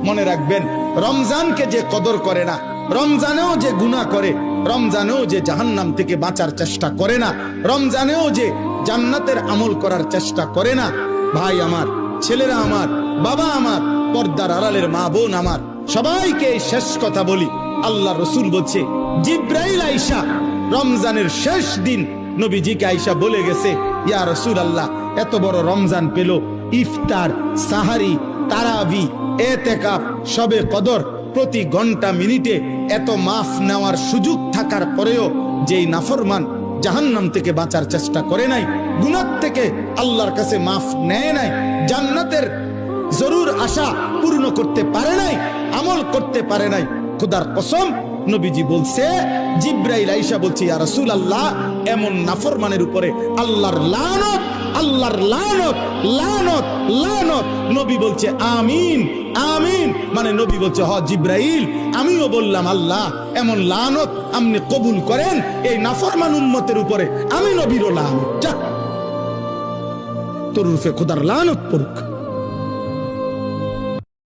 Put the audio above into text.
মনে রাখবেন, রমজানকে যে কদর করে না, রমজানেও যে গুনাহ করে, রমজানেও যে জাহান্নাম থেকে বাঁচার চেষ্টা করে না, রমজানেও যে জান্নাতের আমল করার চেষ্টা করে না, ভাই আমার, ছেলেরা আমার, বাবা আমার, পর্দার আড়ালের মা বোন আমার, সবাইকে এই শেষ কথা বলি। আল্লাহ রসুল বলছে, জিব্রাইল আয়েশা রমজানের শেষ দিন নবীজিকে আয়েশা বলে গেছে, ইয়া রাসূলুল্লাহ, এত বড় রমজান পেল, ইফতার, সাহারি, তারাবি, এতেকাফ, শবে কদর, প্রতি ঘন্টা মিনিটে এত মাফ নেওয়ার সুযোগ থাকার পরেও যেই নাফরমান জাহান্নাম থেকে বাঁচার চেষ্টা করে নাই, গুনাহ থেকে আল্লাহর কাছে মাফ নেয় নাই, জান্নাতের জরুর আশা পূর্ণ করতে পারে নাই, আমল করতে পারে নাই, খোদার কসম নবীজি বলছে, জিব্রাইল আয়েশা বলছে, ইয়া রাসূলুল্লাহ, এমন নাফরমানের উপরে আল্লাহর লানত, আল্লাহর লানত, লানত, লানত। নবী বলছে আমিন, আমিন। মানে নবী বলছে, হ জিব্রাইল, আমিও বললাম আল্লাহ এমন লানত আপনি কবুল করেন এই নাফরমান উম্মতের উপরে, আমি নবীরও লানত, তোর রূপে খোদার লানত পড়ুক।